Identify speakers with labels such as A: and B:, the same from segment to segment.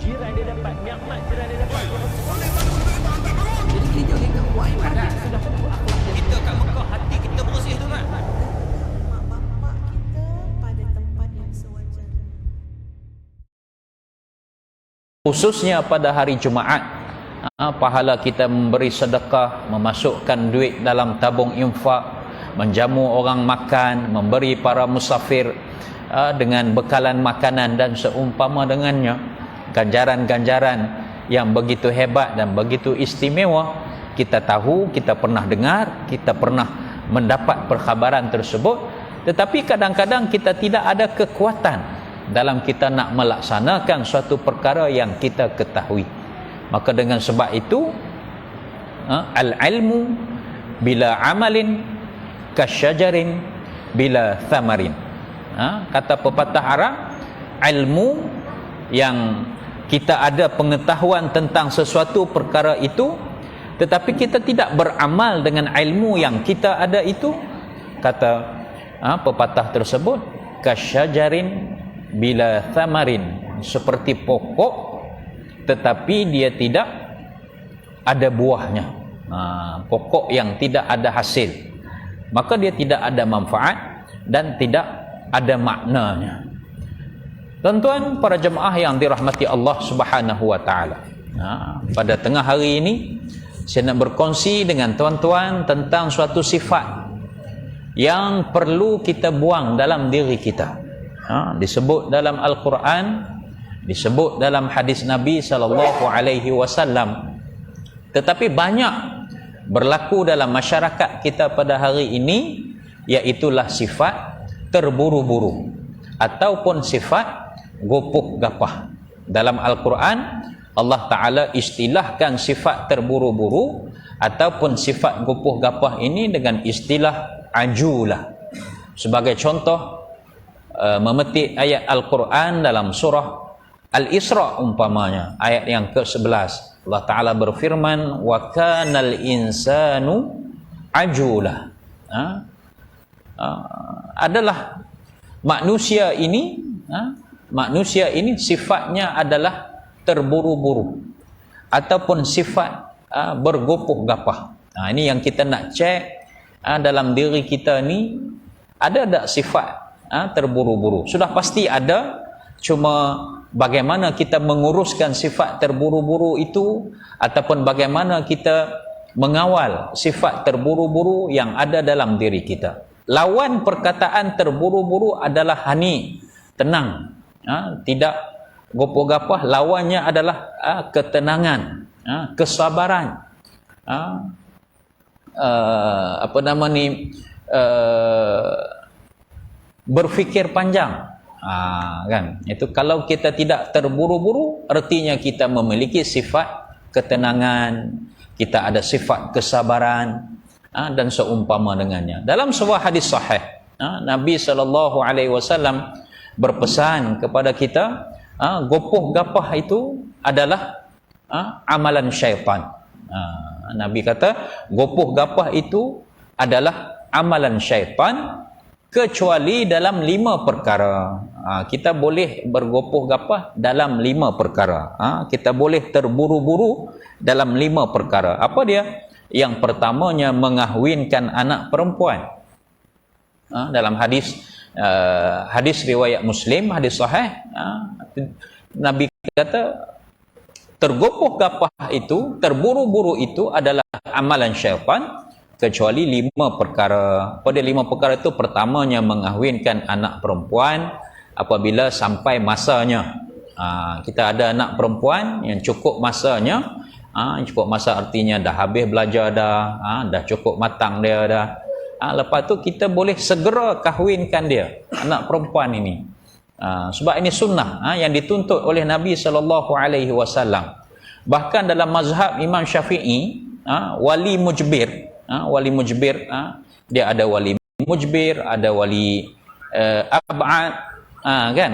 A: jiran dia dapat, nikmat jiran dia dapat.
B: Jadi kita kita buat ibadat.
A: Sudah tentu akhlak dia. Kita kat Mekah hati kita bersih tu kan.
C: Mak bapak kita pada tempat yang sewajarnya.
D: Khususnya pada hari Jumaat, pahala kita memberi sedekah, memasukkan duit dalam tabung infak, menjamu orang makan, memberi para musafir dengan bekalan makanan dan seumpama dengannya, ganjaran-ganjaran yang begitu hebat dan begitu istimewa. Kita tahu, kita pernah dengar, kita pernah mendapat perkhabaran tersebut, tetapi kadang-kadang kita tidak ada kekuatan dalam kita nak melaksanakan suatu perkara yang kita ketahui. Maka dengan sebab itu, al-ilmu bila amalin kasyajarin bila thamarin. Kata pepatah Arab, ilmu yang kita ada pengetahuan tentang sesuatu perkara itu, tetapi kita tidak beramal dengan ilmu yang kita ada itu, kata pepatah tersebut, kasyajarin bila thamarin, seperti pokok tetapi dia tidak ada buahnya. Pokok yang tidak ada hasil, maka dia tidak ada manfaat dan tidak ada maknanya. Tuan-tuan para jemaah yang dirahmati Allah Subhanahu wa taala. Pada tengah hari ini saya nak berkongsi dengan tuan-tuan tentang suatu sifat yang perlu kita buang dalam diri kita. Disebut dalam Al-Quran, disebut dalam hadis Nabi sallallahu alaihi wasallam, tetapi banyak berlaku dalam masyarakat kita pada hari ini, iaitulah sifat terburu-buru ataupun sifat gopoh gapah. Dalam Al-Quran Allah Ta'ala istilahkan sifat terburu-buru ataupun sifat gopoh gapah ini dengan istilah ajulah. Sebagai contoh, memetik ayat Al-Quran dalam surah Al-Isra umpamanya, ayat yang ke-11, Allah Ta'ala berfirman, wa kanal insanu ajulah. Adalah manusia ini sifatnya adalah terburu-buru ataupun sifat bergopoh gapah. Ini yang kita nak cek dalam diri kita ni, ada tak sifat terburu-buru? Sudah pasti ada, cuma bagaimana kita menguruskan sifat terburu-buru itu, ataupun bagaimana kita mengawal sifat terburu-buru yang ada dalam diri kita. Lawan perkataan terburu-buru adalah hani, tenang, tidak gopoh gapah. Lawannya adalah ketenangan, kesabaran, berfikir panjang. Kan, itu kalau kita tidak terburu-buru, artinya kita memiliki sifat ketenangan, kita ada sifat kesabaran, dan seumpama dengannya. Dalam sebuah hadis sahih, Nabi SAW berpesan kepada kita, gopoh gapah itu adalah amalan syaitan. Nabi kata gopoh gapah itu adalah amalan syaitan, kecuali dalam 5 perkara. Kita boleh bergopoh gapah dalam 5 perkara. Kita boleh terburu-buru dalam 5 perkara. Apa dia? Yang pertamanya, mengahwinkan anak perempuan. Dalam hadis riwayat Muslim, hadis sahih, Nabi kata tergopoh gapah itu, terburu-buru itu adalah amalan syaitan, kecuali 5 perkara. Pada 5 perkara itu, pertamanya mengahwinkan anak perempuan apabila sampai masanya. Kita ada anak perempuan yang cukup masanya. Cukup masa artinya dah habis belajar dah cukup matang dia dah. Lepas tu kita boleh segera kahwinkan dia, anak perempuan ini. Sebab ini sunnah yang dituntut oleh Nabi SAW. Bahkan dalam mazhab Imam Syafi'i, wali mujbir, dia ada wali mujbir, ada wali ab'ad, kan?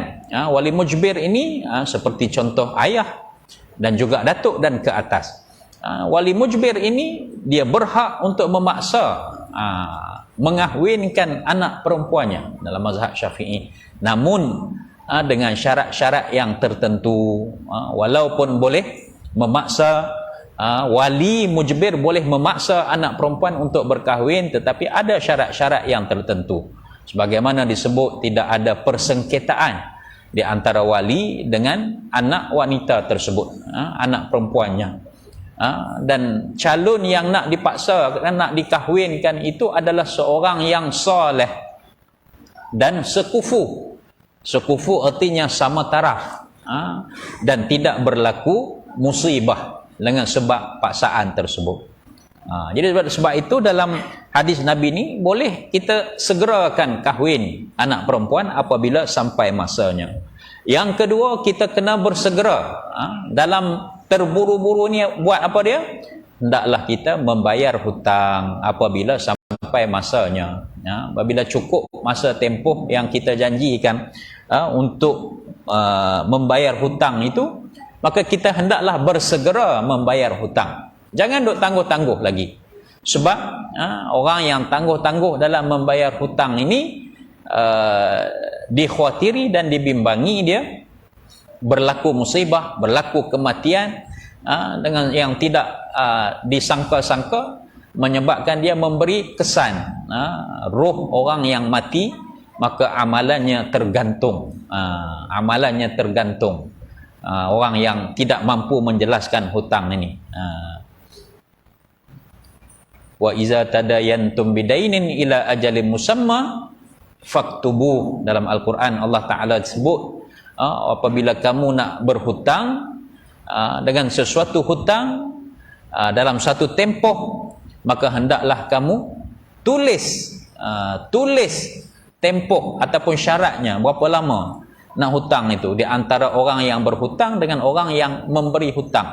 D: Wali mujbir ini seperti contoh ayah dan juga datuk dan ke atas. Wali mujbir ini dia berhak untuk memaksa mengahwinkan anak perempuannya dalam mazhab Syafi'i. Namun dengan syarat-syarat yang tertentu. Walaupun boleh memaksa, wali mujbir boleh memaksa anak perempuan untuk berkahwin, tetapi ada syarat-syarat yang tertentu. Sebagaimana disebut, tidak ada persengketaan di antara wali dengan anak wanita tersebut, anak perempuannya. Dan calon yang nak dipaksa, nak dikahwinkan itu adalah seorang yang soleh dan sekufu. Sekufu artinya sama taraf, dan tidak berlaku musibah dengan sebab paksaan tersebut. Jadi sebab itu dalam hadis Nabi ni boleh kita segerakan kahwin anak perempuan apabila sampai masanya. Yang kedua, kita kena bersegera dalam terburu-buru ni buat apa dia? Hendaklah kita membayar hutang apabila sampai masanya. Apabila cukup masa tempoh yang kita janjikan untuk membayar hutang itu, maka kita hendaklah bersegera membayar hutang. Jangan duk tangguh-tangguh lagi. Sebab orang yang tangguh-tangguh dalam membayar hutang ini dikhawatiri dan dibimbangi dia berlaku musibah, berlaku kematian dengan yang tidak disangka-sangka, menyebabkan dia memberi kesan roh orang yang mati, maka amalannya tergantung. Amalannya tergantung. Orang yang tidak mampu menjelaskan hutang ini. Wa iza tadayantum bidainin ila ajalin musamma faktubuh. Dalam Al-Quran Allah Ta'ala sebut, apabila kamu nak berhutang dengan sesuatu hutang dalam satu tempoh, maka hendaklah kamu tulis tempoh ataupun syaratnya, berapa lama nak hutang itu, di antara orang yang berhutang dengan orang yang memberi hutang.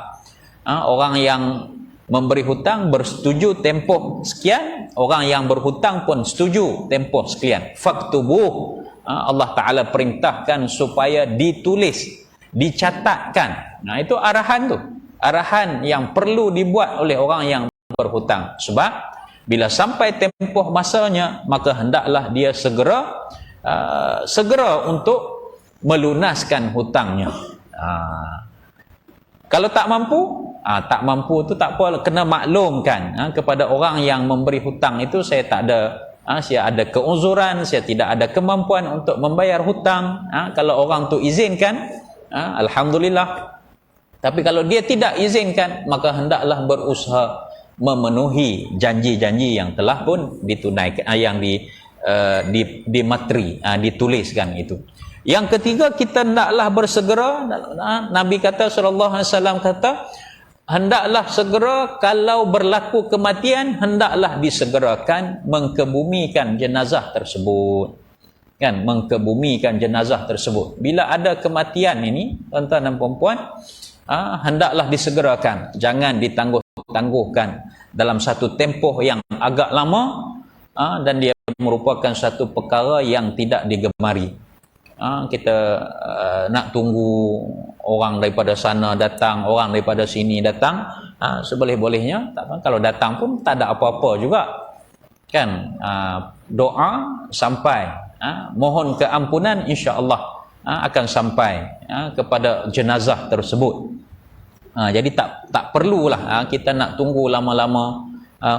D: Orang yang memberi hutang bersetuju tempoh sekian, orang yang berhutang pun setuju tempoh sekian. Faktubuh, Allah Ta'ala perintahkan supaya ditulis, dicatatkan. Itu arahan tu, arahan yang perlu dibuat oleh orang yang berhutang. Sebab bila sampai tempoh masanya, maka hendaklah dia segera untuk melunaskan hutangnya. Kalau tak mampu, tak mampu tu tak apa, kena maklumkan kepada orang yang memberi hutang itu, saya tak ada, saya ada keuzuran, saya tidak ada kemampuan untuk membayar hutang. Kalau orang tu izinkan, alhamdulillah. Tapi kalau dia tidak izinkan, maka hendaklah berusaha memenuhi janji-janji yang telah pun ditunaikan, yang dimateri, dituliskan itu. Yang ketiga, kita hendaklah bersegera. Nabi kata, sallallahu alaihi wasallam kata, hendaklah segera kalau berlaku kematian, hendaklah disegerakan mengkebumikan jenazah tersebut. Kan, mengkebumikan jenazah tersebut. Bila ada kematian ini, tuan-tuan dan puan-puan, hendaklah disegerakan. Jangan ditangguh-tangguhkan dalam satu tempoh yang agak lama, dan dia merupakan satu perkara yang tidak digemari. Kita nak tunggu orang daripada sana datang, orang daripada sini datang, seboleh-bolehnya. Kalau datang pun tak ada apa-apa juga, kan. Doa sampai, mohon keampunan, insya-Allah akan sampai kepada jenazah tersebut. Jadi tak perlulah kita nak tunggu lama-lama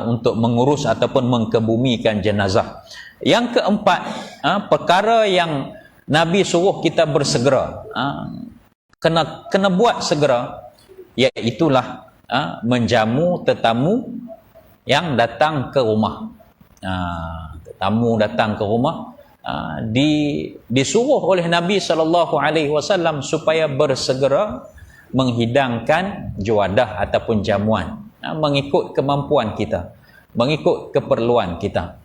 D: untuk mengurus ataupun mengkebumikan jenazah. Yang keempat, perkara yang Nabi suruh kita bersegera, kena buat segera, iaitulah menjamu tetamu yang datang ke rumah. Tetamu datang ke rumah, disuruh oleh Nabi SAW supaya bersegera menghidangkan juadah ataupun jamuan, mengikut kemampuan kita, mengikut keperluan kita.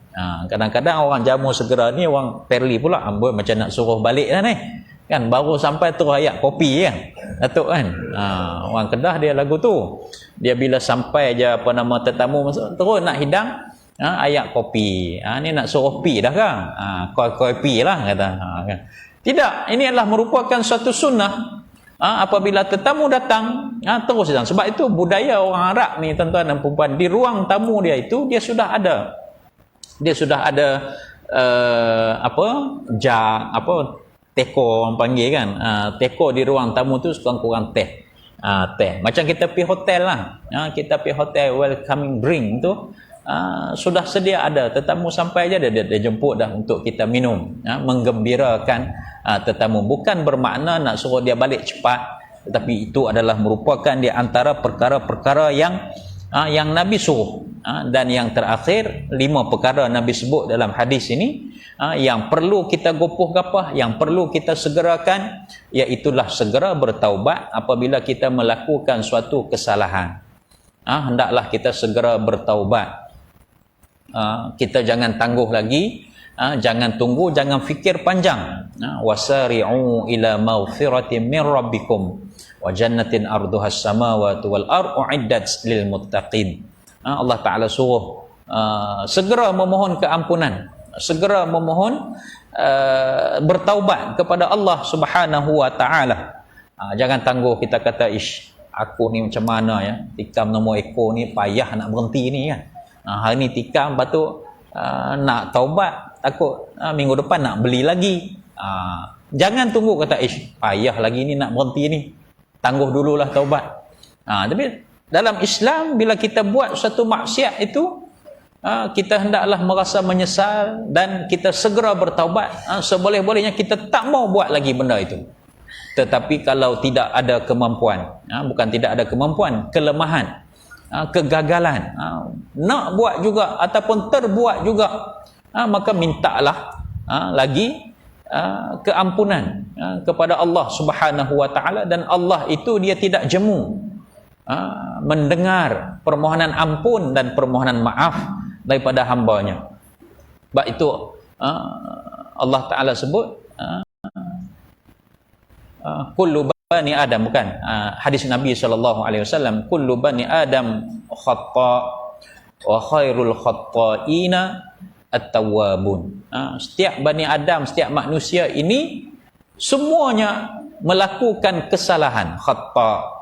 D: Kadang-kadang orang jamu segera ni orang perli pula, amboi macam nak suruh balik dah ni, kan, baru sampai terus ayat kopi kan, Datuk kan. Orang Kedah dia lagu tu, dia bila sampai je tetamu masuk, terus nak hidang ayat kopi. Ni nak suruh pi dah kan, koi pi lah kata. Kan. Tidak, ini adalah merupakan suatu sunnah. Apabila tetamu datang, terus hidang. Sebab itu budaya orang Arab ni, tuan-tuan dan puan-puan, di ruang tamu dia itu dia sudah ada teko orang panggil kan. Teko di ruang tamu tu sekurang-kurang teh. Teh. Macam kita pergi hotel lah. Kita pergi hotel welcoming drink tu. Sudah sedia ada, tetamu sampai aja dia jemput dah untuk kita minum, menggembirakan tetamu. Bukan bermakna nak suruh dia balik cepat, tetapi itu adalah merupakan di antara perkara-perkara yang Nabi suruh. Dan yang terakhir, 5 perkara Nabi sebut dalam hadis ini yang perlu kita gopoh gapah, yang perlu kita segerakan, iaitulah segera bertaubat apabila kita melakukan suatu kesalahan. Hendaklah kita segera bertaubat. Kita jangan tangguh lagi, jangan tunggu, jangan fikir panjang. Wasari'u ila maghfiratin min rabbikum wa jannatin arduhas samawati wal ardu uiddat lil muttaqin. Allah Taala suruh segera memohon keampunan, segera memohon bertaubat kepada Allah Subhanahu wa taala. Jangan tangguh kita kata aku ni macam mana ya, tikam nombor ekor ni payah nak berhenti ni kan. Hari ni tikam, lepas tu nak taubat, takut minggu depan nak beli lagi. Jangan tunggu kata payah lagi ni nak berhenti ni, tangguh dululah taubat. Tapi dalam Islam, bila kita buat satu maksiat itu, kita hendaklah merasa menyesal dan kita segera bertaubat. Seboleh-bolehnya kita tak mau buat lagi benda itu. Tetapi kalau tidak ada kemampuan, bukan tidak ada kemampuan, kelemahan, kegagalan, nak buat juga ataupun terbuat juga, maka mintalah lagi keampunan kepada Allah Subhanahu wa taala. Dan Allah itu dia tidak jemu mendengar permohonan ampun dan permohonan maaf daripada hambanya. Sebab itu Allah Taala sebut kullu bani Adam, bukan hadis Nabi SAW, kullu bani Adam khata wa khairul khata'ina at-tawwabun. Setiap bani Adam, setiap manusia ini semuanya melakukan kesalahan. Khata,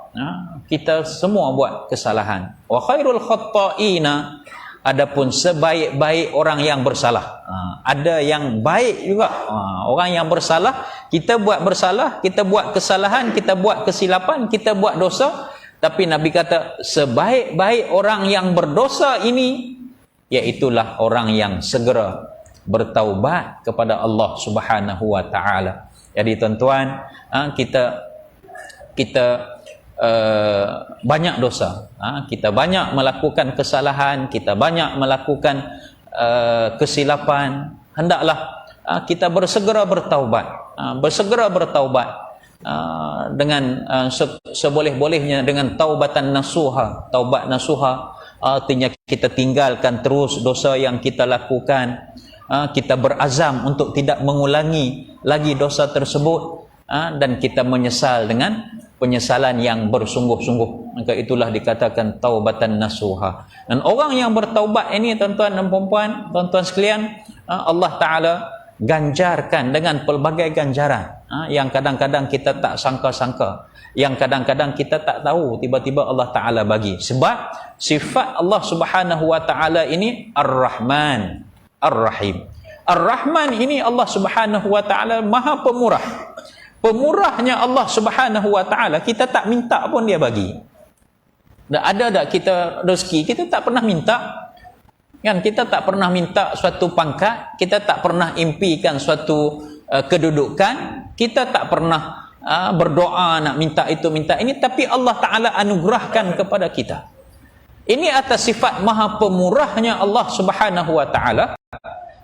D: kita semua buat kesalahan. Wa khairul khata'ina, adapun sebaik-baik orang yang bersalah. Ada yang baik juga, orang yang bersalah. Kita buat bersalah, kita buat kesalahan, kita buat kesilapan, kita buat dosa. Tapi Nabi kata sebaik-baik orang yang berdosa ini, iaitulah orang yang segera bertaubat kepada Allah Subhanahu wa taala. Jadi tuan-tuan, kita banyak dosa, kita banyak melakukan kesalahan, kita banyak melakukan kesilapan. Hendaklah kita bersegera bertaubat, dengan seboleh-bolehnya, dengan taubatan nasuha. Taubat nasuha artinya kita tinggalkan terus dosa yang kita lakukan, kita berazam untuk tidak mengulangi lagi dosa tersebut, dan kita menyesal dengan penyesalan yang bersungguh-sungguh. Maka itulah dikatakan taubatan nasuha. Dan orang yang bertaubat ini, tuan-tuan dan puan-puan, tuan-tuan sekalian, Allah Ta'ala ganjarkan dengan pelbagai ganjaran yang kadang-kadang kita tak sangka-sangka, yang kadang-kadang kita tak tahu, tiba-tiba Allah Ta'ala bagi. Sebab sifat Allah Subhanahu wa Ta'ala ini Ar-Rahman Ar-Rahim. Ar-Rahman ini Allah Subhanahu wa Ta'ala Maha Pemurah. Pemurahnya Allah Subhanahu wa Ta'ala, kita tak minta pun dia bagi. Ada tak kita rezeki, kita tak pernah minta kan? Kita tak pernah minta suatu pangkat, kita tak pernah impikan suatu kedudukan, kita tak pernah berdoa nak minta itu minta ini, tapi Allah Ta'ala anugerahkan kepada kita. Ini atas sifat Maha Pemurahnya Allah Subhanahu wa Ta'ala.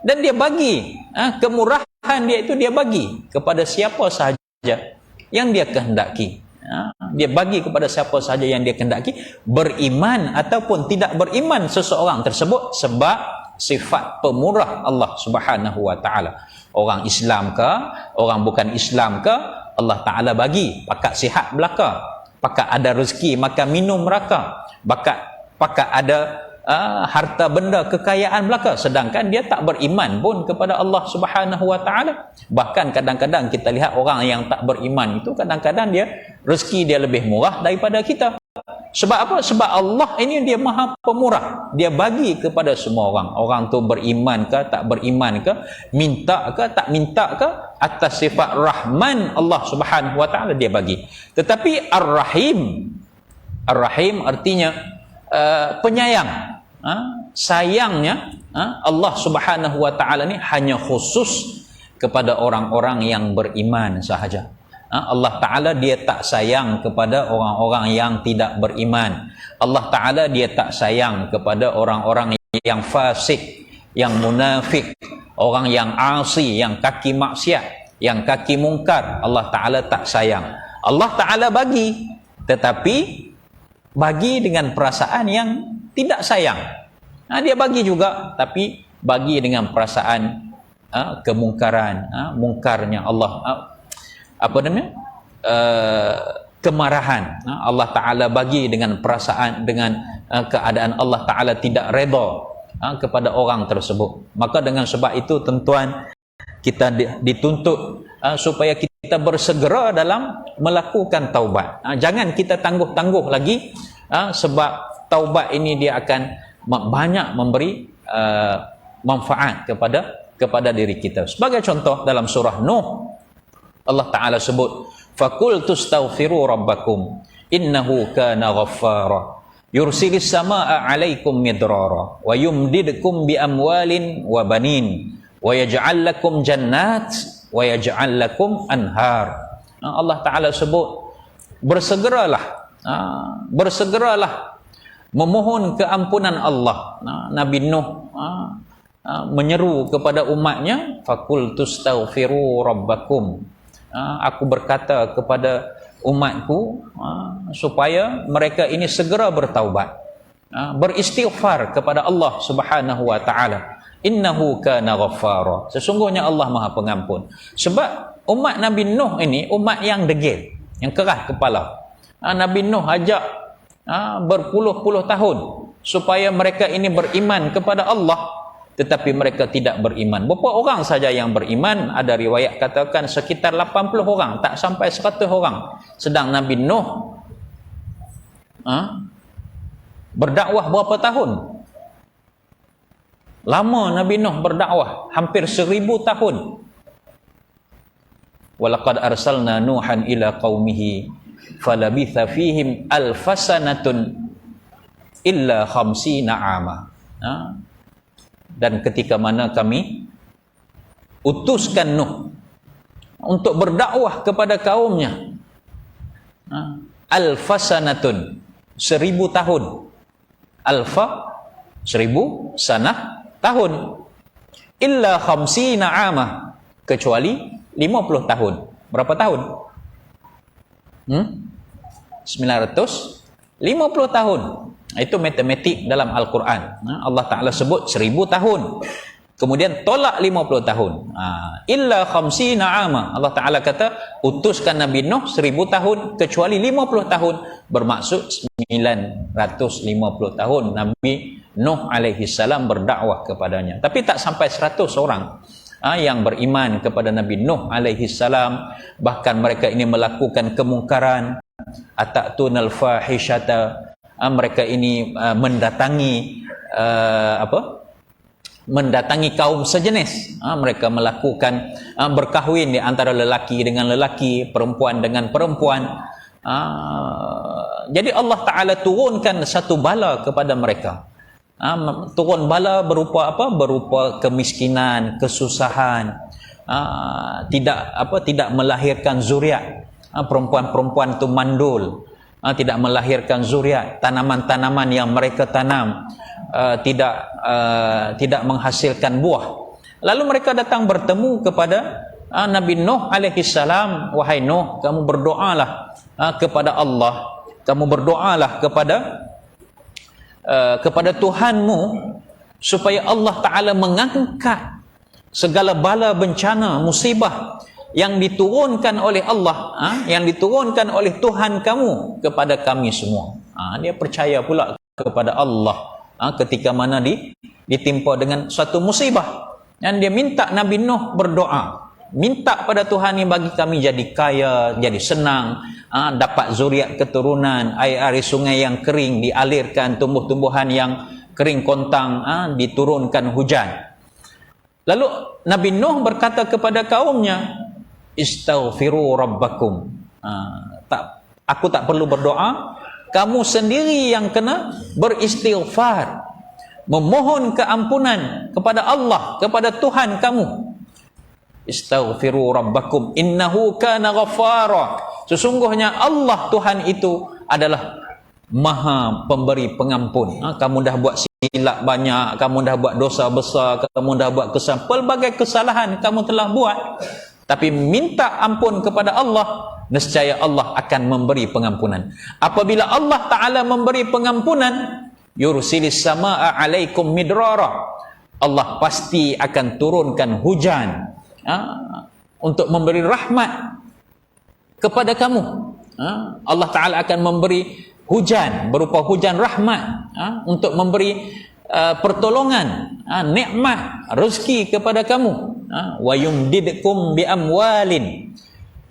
D: Dan dia bagi kemurahan dia itu, dia bagi kepada siapa sahaja yang dia kehendaki. Dia bagi kepada siapa sahaja yang dia kehendaki, beriman ataupun tidak beriman seseorang tersebut, sebab sifat pemurah Allah Subhanahu wa Ta'ala. Orang Islam ke, orang bukan Islam ke, Allah Ta'ala bagi pakat sihat belaka, pakat ada rezeki makan minum meraka, pakat ada harta benda kekayaan belaka, sedangkan dia tak beriman pun kepada Allah Subhanahu wa Ta'ala. Bahkan kadang-kadang kita lihat orang yang tak beriman itu, kadang-kadang dia rezeki dia lebih murah daripada kita. Sebab apa? Sebab Allah ini dia maha pemurah. Dia bagi kepada semua orang. Orang tu beriman ke, tak beriman ke, minta ke, tak minta ke, atas sifat Rahman Allah Subhanahu Wa Taala dia bagi. Tetapi Ar-Rahim, Ar-Rahim artinya penyayang. Sayangnya Allah Subhanahu Wa Taala ni hanya khusus kepada orang-orang yang beriman sahaja. Allah Ta'ala dia tak sayang kepada orang-orang yang tidak beriman. Allah Ta'ala dia tak sayang kepada orang-orang yang fasik, yang munafik, orang yang asi, yang kaki maksiat, yang kaki mungkar. Allah Ta'ala tak sayang. Allah Ta'ala bagi, tetapi bagi dengan perasaan yang tidak sayang. Dia bagi juga, tapi bagi dengan perasaan kemungkaran, mungkarnya Allah, apa namanya, kemarahan. Allah Ta'ala bagi dengan perasaan, dengan keadaan Allah Ta'ala tidak redha kepada orang tersebut. Maka dengan sebab itu tuan-tuan, kita dituntut supaya kita bersegera dalam melakukan taubat. Jangan kita tangguh-tangguh lagi, sebab taubat ini dia akan banyak memberi manfaat kepada diri kita. Sebagai contoh dalam surah Nuh, Allah Ta'ala sebut, فَقُلْتُ اسْتَغْفِرُوا رَبَّكُمْ إِنَّهُ كَانَ غَفَّارًا يُرْسِلِ السَّمَاءَ عَلَيْكُمْ مِدْرَارًا وَيُمْدِدْكُمْ بِأَمْوَالٍ وَبَنِينَ وَيَجْعَلْ لَكُمْ جَنَّاتٍ وَيَجْعَلْ لَكُمْ أَنْهَارًا. Allah Ta'ala sebut, bersegeralah memohon keampunan Allah. Nabi Nuh menyeru kepada umatnya, فَقُلْتُ اسْتَغْفِرُوا رَبَّكُمْ, aku berkata kepada umatku supaya mereka ini segera bertaubat, beristighfar kepada Allah Subhanahu Wa Taala. Innahu kana ghaffara, sesungguhnya Allah Maha Pengampun. Sebab umat Nabi Nuh ini umat yang degil, yang keras kepala. Nabi Nuh ajak berpuluh-puluh tahun supaya mereka ini beriman kepada Allah, tetapi mereka tidak beriman. Berapa orang saja yang beriman? Ada riwayat katakan sekitar 80 orang, tak sampai 100 orang. Sedang Nabi Nuh berdakwah berapa tahun? Lama Nabi Nuh berdakwah, hampir 1000 tahun. Walaqad arsalna Nuhan ila qaumihi falabitha fihim alfasanatun illa khamsina ama. Dan ketika mana kami utuskan Nuh untuk berdakwah kepada kaumnya, alfasanatun, 1000 tahun. Alfa 1000, sanah tahun. Illa khamsina ama, kecuali 50 tahun. Berapa tahun? 950 tahun. Itu matematik dalam Al-Quran. Allah Ta'ala sebut 1000 tahun, kemudian tolak 50 tahun. Illa khamsina ama, Allah Ta'ala kata utuskan Nabi Nuh 1000 tahun kecuali 50 tahun, bermaksud 950 tahun Nabi Nuh alaihi salam berdakwah kepadanya. Tapi tak sampai 100 orang yang beriman kepada Nabi Nuh alaihi salam. Bahkan mereka ini melakukan kemungkaran, atatun fahishata, mereka ini mendatangi mendatangi kaum sejenis. Mereka melakukan berkahwin di antara lelaki dengan lelaki, perempuan dengan perempuan. Jadi Allah Ta'ala turunkan satu bala kepada mereka. Turun bala berupa apa? Berupa kemiskinan, kesusahan, tidak melahirkan zuriat. Perempuan-perempuan itu mandul, tidak melahirkan zuriat. Tanaman-tanaman yang mereka tanam tidak menghasilkan buah. Lalu mereka datang bertemu kepada Nabi Nuh alaihi salam. Wahai Nuh, kamu berdoalah kepada Allah, kamu berdoalah kepada Tuhanmu supaya Allah Ta'ala mengangkat segala bala, bencana, musibah yang diturunkan oleh Allah, yang diturunkan oleh Tuhan kamu kepada kami semua. Dia percaya pula kepada Allah ketika mana ditimpa dengan suatu musibah, dan dia minta Nabi Nuh berdoa. minta pada Tuhan ni bagi kami jadi kaya, jadi senang, dapat zuriat keturunan, air-air sungai yang kering dialirkan, tumbuh-tumbuhan yang kering kontang diturunkan hujan. Lalu Nabi Nuh berkata kepada kaumnya, istaghfiru rabbakum. Aku tak perlu berdoa, kamu sendiri yang kena beristighfar, memohon keampunan kepada Allah, kepada Tuhan kamu. Istaghfiru rabbakum innahu kana ghaffara. Sesungguhnya Allah Tuhan itu adalah Maha pemberi pengampun. Kamu dah buat silap banyak, kamu dah buat dosa besar, kamu dah buat pelbagai kesalahan kamu telah buat, tapi minta ampun kepada Allah, nescaya Allah akan memberi pengampunan. Apabila Allah Ta'ala memberi pengampunan, yursilis samaa alaikum midrara, Allah pasti akan turunkan hujan untuk memberi rahmat kepada kamu. Allah Ta'ala akan memberi hujan berupa hujan rahmat untuk memberi pertolongan, nikmat, rezeki kepada kamu. Wa yumdidkum bi amwalin,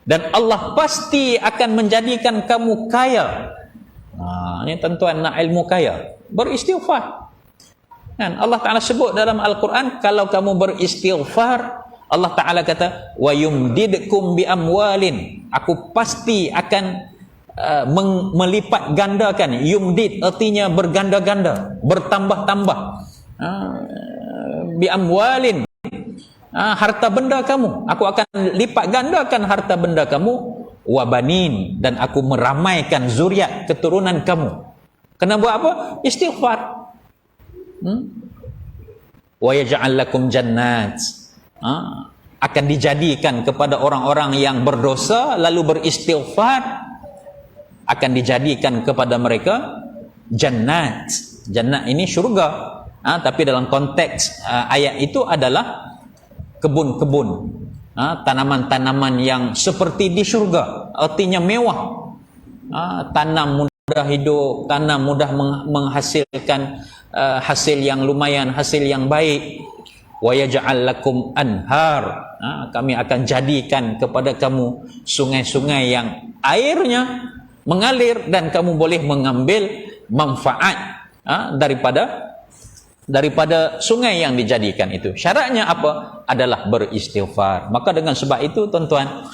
D: dan Allah pasti akan menjadikan kamu kaya. Ini tuan-tuan nak ilmu kaya, beristighfar. Kan Allah Ta'ala sebut dalam Al-Quran, kalau kamu beristighfar, Allah Ta'ala kata, wa yumdidkum bi amwalin, aku pasti akan melipat gandakan. Yumdid artinya berganda-ganda, bertambah-tambah. Bi amwalin, harta benda kamu, aku akan lipat gandakan harta benda kamu. Wa banin, dan aku meramaikan zuriat keturunan kamu. Kena buat apa? Istighfar. Wa yaj'al lakum jannat, akan dijadikan kepada orang-orang yang berdosa lalu beristighfar, akan dijadikan kepada mereka jannat. Jannat ini syurga, tapi dalam konteks ayat itu adalah kebun-kebun, tanaman-tanaman yang seperti di syurga, artinya mewah. Tanam mudah hidup, tanam mudah menghasilkan hasil yang lumayan, hasil yang baik. Wa yaj'al lakum anhar, kami akan jadikan kepada kamu sungai-sungai yang airnya mengalir dan kamu boleh mengambil manfaat daripada sungai yang dijadikan itu. Syaratnya apa? Adalah beristighfar. Maka dengan sebab itu tuan-tuan,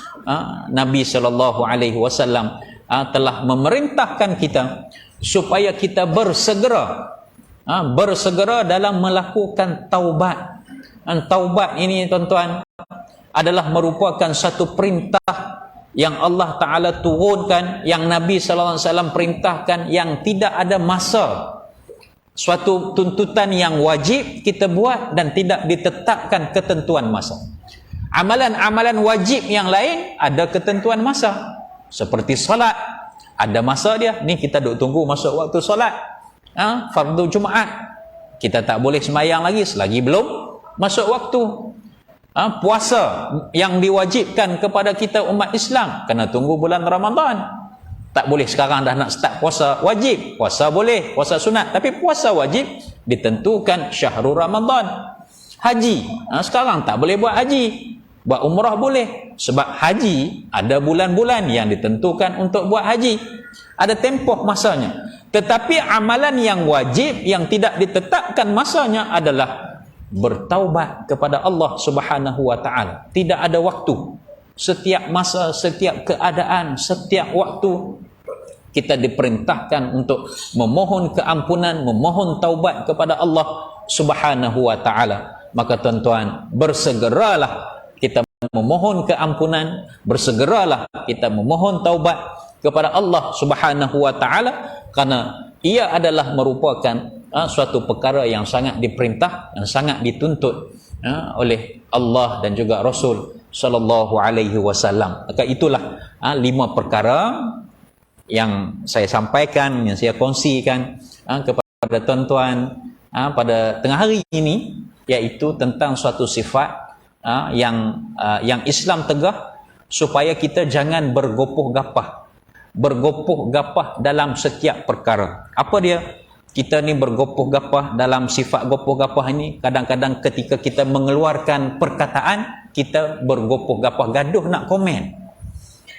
D: Nabi SAW telah memerintahkan kita supaya kita bersegera dalam melakukan taubat. Taubat ini tuan-tuan adalah merupakan satu perintah yang Allah Ta'ala turunkan, yang Nabi SAW perintahkan, yang tidak ada masa. Suatu tuntutan yang wajib kita buat dan tidak ditetapkan ketentuan masa. Amalan-amalan wajib yang lain ada ketentuan masa. Seperti solat, ada masa dia. Ni kita duk tunggu masuk waktu solat. Fardu Jumaat, kita tak boleh sembahyang lagi selagi belum masuk waktu. Puasa yang diwajibkan kepada kita umat Islam, kena tunggu bulan Ramadan. Tak boleh sekarang dah nak start puasa wajib. Puasa boleh, puasa sunat, tapi puasa wajib ditentukan Syahrul Ramadan. Haji, sekarang tak boleh buat haji. Buat umrah boleh, sebab haji ada bulan-bulan yang ditentukan untuk buat haji, ada tempoh masanya. Tetapi amalan yang wajib yang tidak ditetapkan masanya adalah bertaubat kepada Allah Subhanahu wa Ta'ala. Tidak ada waktu. Setiap masa, setiap keadaan, setiap waktu kita diperintahkan untuk memohon keampunan, memohon taubat kepada Allah Subhanahu wa Ta'ala. Maka tuan-tuan, bersegeralah kita memohon keampunan, bersegeralah kita memohon taubat kepada Allah Subhanahu wa Ta'ala, kerana ia adalah merupakan suatu perkara yang sangat diperintah, yang sangat dituntut oleh Allah dan juga Rasul sallallahu alaihi wasallam. Maka itulah 5 perkara yang saya sampaikan, yang saya kongsikan kepada tuan-tuan pada tengah hari ini, iaitu tentang suatu sifat yang Islam tegah supaya kita jangan bergopoh gapah dalam setiap perkara. Apa dia? Kita ni bergopoh gapah dalam sifat gopoh gapah ini, kadang-kadang ketika kita mengeluarkan perkataan, kita bergopoh-gapah gaduh nak komen.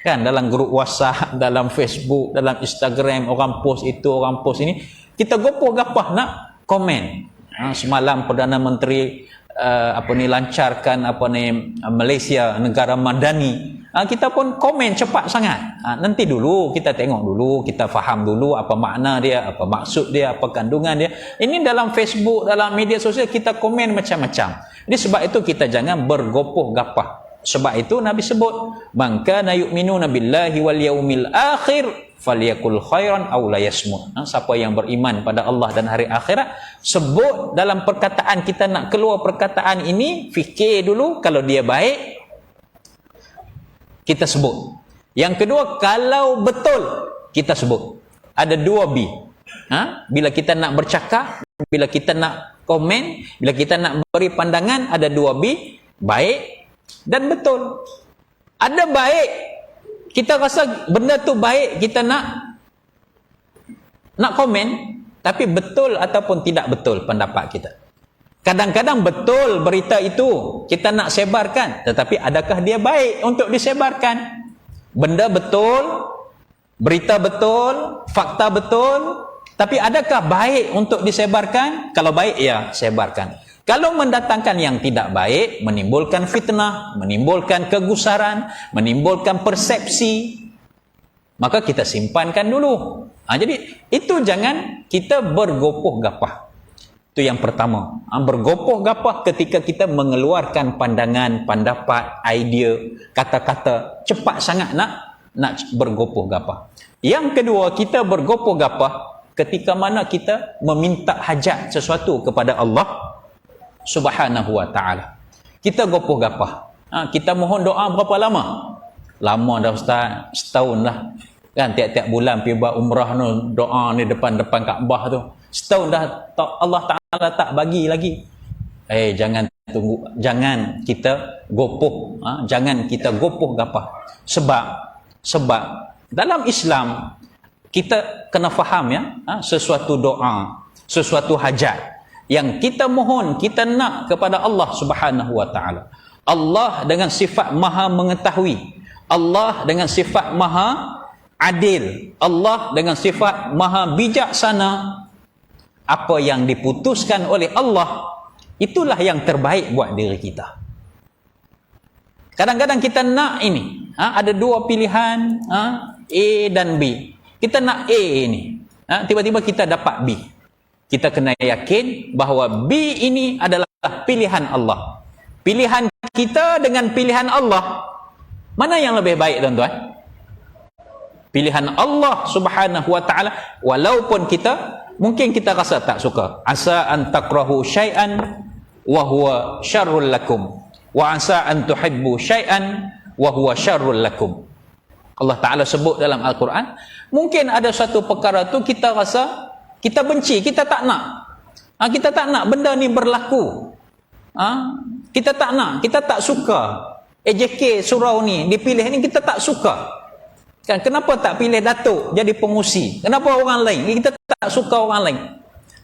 D: Kan dalam grup WhatsApp, dalam Facebook, dalam Instagram, orang post itu, orang post ini, kita gopoh-gapah nak komen. Semalam Perdana Menteri lancarkan Malaysia negara madani. Kita pun komen cepat sangat. Nanti dulu kita tengok dulu, kita faham dulu apa makna dia, apa maksud dia, apa kandungan dia. Ini dalam Facebook, dalam media sosial kita komen macam-macam. Jadi sebab itu kita jangan bergopoh-gapah. Sebab itu Nabi sebut, "Man kana yu'minuna billahi wal yaumil akhir falyakul khairan aw la yasmut." Siapa yang beriman pada Allah dan hari akhirat, sebut dalam perkataan kita nak keluar perkataan ini, fikir dulu, kalau dia baik kita sebut. Yang kedua, kalau betul kita sebut. Ada dua B. Bila kita nak bercakap, bila kita nak komen, bila kita nak beri pandangan, ada dua B, baik dan betul. Ada baik, kita rasa benda tu baik, kita nak komen, tapi betul ataupun tidak betul pendapat kita. Kadang-kadang betul berita itu kita nak sebarkan, tetapi adakah dia baik untuk disebarkan? Benda betul, berita betul, fakta betul, tapi adakah baik untuk disebarkan? Kalau baik, ya, sebarkan. Kalau mendatangkan yang tidak baik, menimbulkan fitnah, menimbulkan kegusaran, menimbulkan persepsi, maka kita simpankan dulu. Jadi itu jangan kita bergopoh-gapah. Itu yang pertama. Bergopoh-gapah ketika kita mengeluarkan pandangan, pendapat, idea, kata-kata, cepat sangat nak bergopoh-gapah. Yang kedua, kita bergopoh-gapah ketika mana kita meminta hajat sesuatu kepada Allah Subhanahu wa ta'ala. Kita gopoh-gapah. Kita mohon doa berapa lama? Lama dah Ustaz, setahun dah. Kan tiap-tiap bulan pergi buat umrah tu, doa ni depan-depan Kaabah tu. Setahun dah Allah Ta'ala tak bagi lagi. Jangan tunggu, jangan kita gopoh, jangan kita gopoh-gapah. Sebab dalam Islam kita kena faham, ya, sesuatu doa, sesuatu hajat yang kita mohon, kita nak kepada Allah Subhanahu wa ta'ala. Allah dengan sifat maha mengetahui, Allah dengan sifat maha adil, Allah dengan sifat maha bijaksana. Apa yang diputuskan oleh Allah, itulah yang terbaik buat diri kita. Kadang-kadang kita nak ini, ada dua pilihan, A dan B. Kita nak A ini, tiba-tiba kita dapat B. Kita kena yakin bahawa B ini adalah pilihan Allah. Pilihan kita dengan pilihan Allah, mana yang lebih baik, tuan-tuan? Pilihan Allah Subhanahu wa ta'ala. Walaupun mungkin kita rasa tak suka. Asa an takrahu syai'an wa huwa syarrul lakum, wa asa an tuhibbu syai'an wa huwa syarrul lakum. Allah Ta'ala sebut dalam Al-Quran, mungkin ada satu perkara tu kita rasa kita benci, kita tak nak. Kita tak nak benda ni berlaku. Kita tak nak, kita tak suka. AJK surau ni dipilih ni, kita tak suka. Kan, kenapa tak pilih Datuk jadi pengusi? Kenapa orang lain? Kita tak suka orang lain.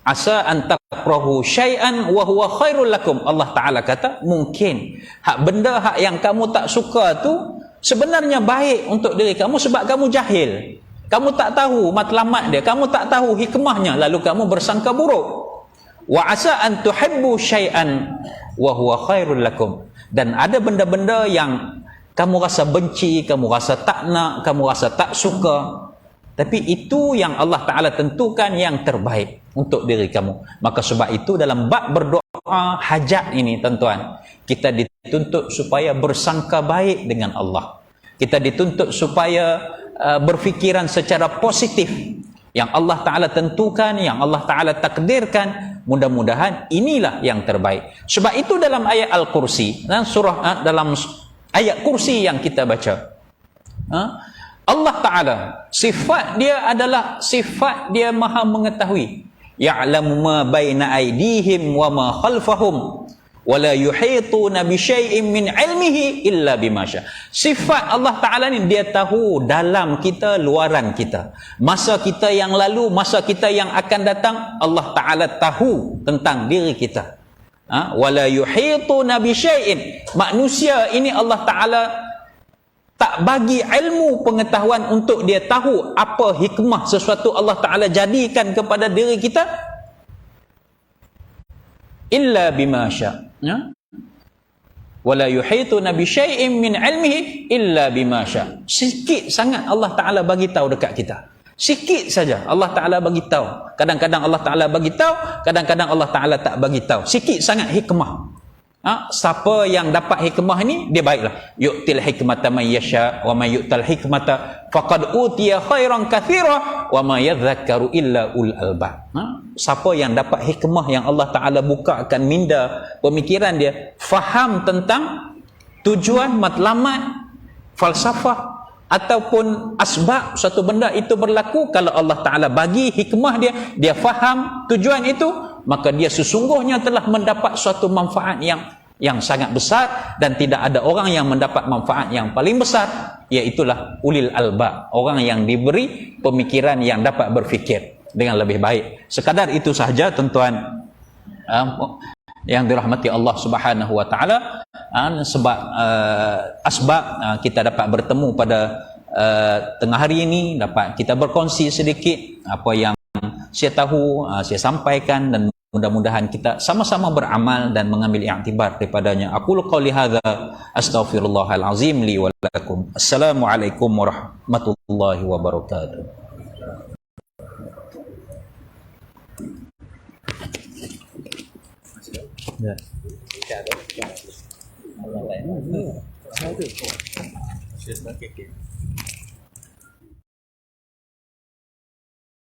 D: Asa an takrahu syai'an wa huwa khairul lakum. Allah Ta'ala kata, mungkin benda yang kamu tak suka tu sebenarnya baik untuk diri kamu sebab kamu jahil. Kamu tak tahu matlamat dia, kamu tak tahu hikmahnya, lalu kamu bersangka buruk. Wa asa an tuhibbu syai'an wa huwa khairul lakum. Dan ada benda-benda yang kamu rasa benci, kamu rasa tak nak, kamu rasa tak suka, tapi itu yang Allah Ta'ala tentukan yang terbaik untuk diri kamu. Maka sebab itu dalam bab berdoa hajat ini, tuan-tuan, kita dituntut supaya bersangka baik dengan Allah. Kita dituntut supaya berfikiran secara positif. Yang Allah Ta'ala tentukan, yang Allah Ta'ala takdirkan, mudah-mudahan inilah yang terbaik. Sebab itu dalam ayat Al-Kursi, dalam ayat kursi yang kita baca, Allah Ta'ala sifat dia adalah sifat dia maha mengetahui. Ya'lamu ma baina aydihim wa ma khalfahum wa la yuhituna bi syai'in min ilmihi illa bima syaa. Sifat Allah Ta'ala ni dia tahu dalam kita, luaran kita, masa kita yang lalu, masa kita yang akan datang. Allah Ta'ala tahu tentang diri kita. wala yuhituna bi syai'in. Manusia ini Allah Taala tak bagi ilmu pengetahuan untuk dia tahu apa hikmah sesuatu Allah Taala jadikan kepada diri kita illa bima sya. Wala yuhituna bi syai'in min ilmihi illa bima sya. Sikit sangat Allah Taala bagi tahu dekat kita. Sikit saja Allah Ta'ala bagi tahu. Kadang-kadang Allah Ta'ala bagi tahu, kadang-kadang Allah Ta'ala tak bagi tahu. Sikit sangat hikmah. Siapa yang dapat hikmah ni, dia baiklah. Yu'til hikmata man yasha wa man yu'tal hikmata faqad utiya khairan katsira wa ma yadhakkaru illa ul albab. Siapa yang dapat hikmah yang Allah Ta'ala bukakan minda pemikiran dia, faham tentang tujuan, matlamat, falsafah ataupun asbab suatu benda itu berlaku, kalau Allah Ta'ala bagi hikmah dia faham tujuan itu, maka dia sesungguhnya telah mendapat suatu manfaat yang sangat besar, dan tidak ada orang yang mendapat manfaat yang paling besar, iaitulah ulil albab, orang yang diberi pemikiran yang dapat berfikir dengan lebih baik. Sekadar itu sahaja tuan-tuan yang dirahmati Allah Subhanahu wa taala, sebab asbab kita dapat bertemu pada tengah hari ini, dapat kita berkongsi sedikit apa yang saya tahu, saya sampaikan, dan mudah-mudahan kita sama-sama beramal dan mengambil i'tibar daripadanya. Aqulu qouli hadza astaghfirullahal azim li wa lakum. Assalamualaikum warahmatullahi wabarakatuh. Ya. Allah lain. Saya tu. Saya sebagai